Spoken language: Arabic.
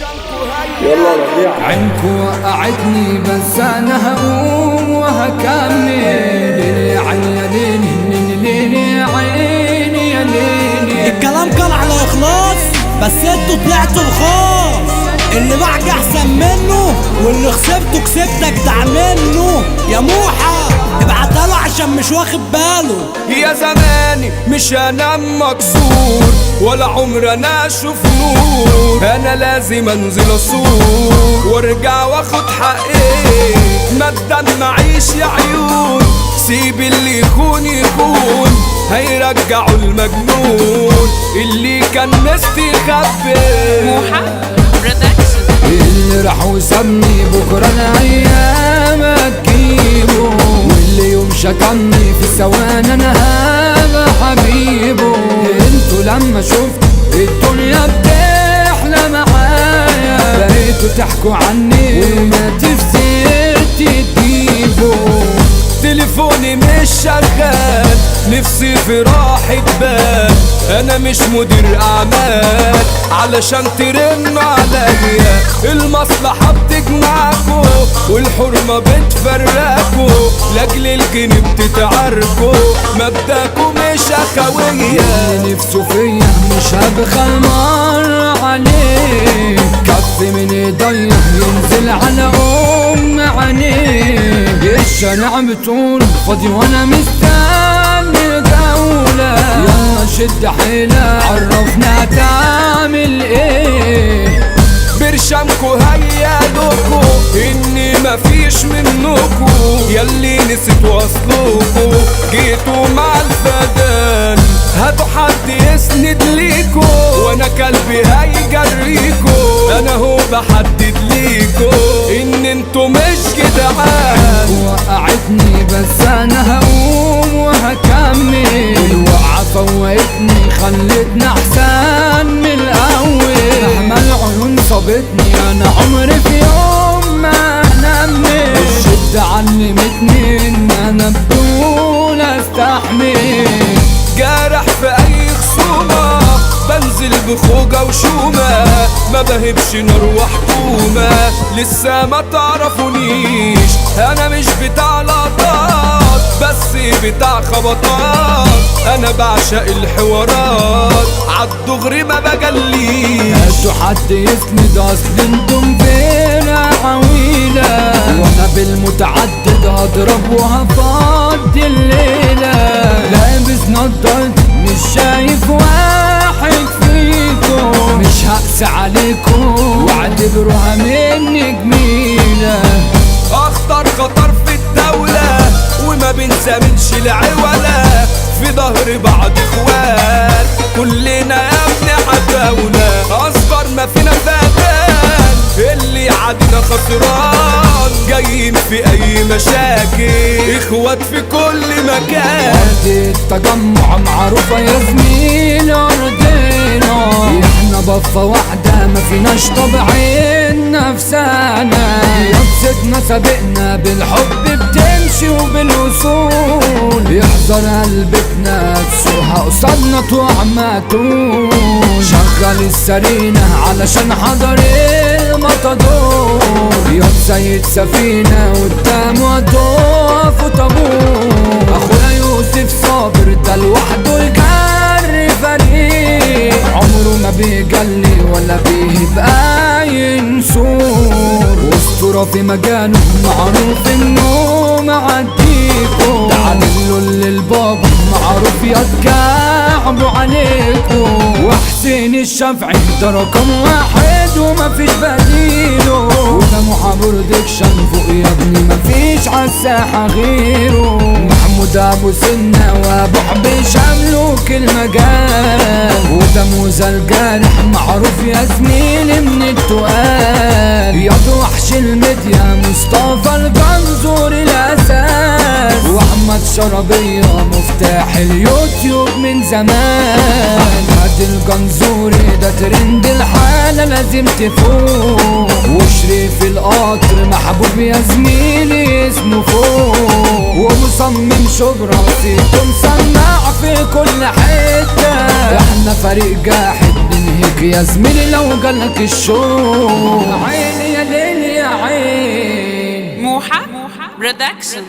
يلا ربيع. عينكو وقعتني بس انا هقوم وهكمل. عيني يا ليلي عيني يا ليلي. الكلام كان على اخلاص بس انتوا طلعتوا الخاص. اللي معك احسن منه واللي خسرته كسبتك دع منه. يا موحى ابعتها له عشان مش واخد باله. يا زماني مش هنام مكسور ولا عمر انا اشوف نور. انا لازم انزل اصور وارجع واخد حقي. ما تدمعيش يا عيون، سيب اللي يخون يخون. هيرجعوا المجنون اللي كان مستخبي. اللي راح وسابني بكره انا ايام تجيبه. واللي يوم شكرني في الثواني انا هبقى حبيبه. انتوا لما شفت الدنيا بتحلى معايا بقيتوا تحكوا عني وما تفسرتي تجيبوا. تليفوني مش شغال، نفسي في راحة بال. انا مش مدير اعمال علشان ترنوا عليا. المصلحة بتجمعكوا والحرمة بتفرقكوا. لاجل الجنيه بتتعاركوا، مبدأكوا مش اخوية. اللي نفسه فيا مش هبخل مرة عليه. كف من ايديا ينزل على عينيه. الشارع بتقول فاضي وانا مستني دولة. يلا شد حيلة عرفنا هتعمل ايه. برشامكو هيالوكو اني مفيش منكو. ياللي نسيت وصلوكو جيتوا مع الفدان. هاتوا حد يسند ليكو وانا قلبي هيجريكو. انا هو بحدد ليكو ان انتو مش جدعان. وقعتني بس انا هقوم وهكمل. الوقعة فوقتني خلتني احسن من الاول. مهما العيون صابتني انا عمري في يوم ما انمل. الشدة علمتني ان انا بدون استحمل. جارح في اي خصومة بنزل بخوجة وشومة. ما بهبش نار وحكومة لسه ما تعرفونيش. انا مش بتاع لقطات بس بتاع خبطات. انا بعشق الحوارات عالدغري ما بجليش. هاتوا حد يسند اصل انتم فينا عويلة. وانا بالمتعدد هضرب وهفضي الليلة. لابس نضارتي مش شايف واحد فيكم. مش هقسى عليكم واعتبروها مني جميلة. اخطر خطر في الدولة وما بنسامنش العولة. في ظهر بعض اخوات كلنا يا ابني عداولة. اصغر ما فينا فاتان اللي عدنا خسران. جايين في اي مشاكل اخوات في كل مكان. التجمع معروفة يا زميل ارضنا. احنا بفة واحدة ما فيناش طبعين نفسنا. يبسطنا سابقنا بالحب بتمشي وبالوصول. يحذر قلبتنا تسوها قصادنا طعمة طول. شغل السرينة علشان حضر المطادور. يا سيد سفينة قدامه هتقف وطابور. اخويا يوسف صابر ده لوحده الجري فريق. عمره ما بيجلي ولا بيهب اي نسور. اسطورة في مجاله معروف انه معديكو. تعالوا للبابا معروف يتكعبوا عليكو. وحسين الشافعي ده رقم واحد ومفيش بديله. وده محا برودكشن فوق يا ابني مفيش عالساحة غيره. محمود ابو سنة وابو حبيش املوك المجال. وده موزة الجارح معروف يا زميلي من التقال. يا وحش الميديا مصطفى الجنزور الاساس. واحمد شربية مفتاح اليوتيوب من زمان. احمد الجنزوري ده ترند الحالة لازم تفوق، وشريف القطر محبوب يا زميلي اسمه فوق، ومصمم شبرا صيته مسمع في كل حتة. احنا فريق جاحد بنهيك يا زميلي لو جالك الشوق. عيني يا ليل يا عين موحة برودكشن.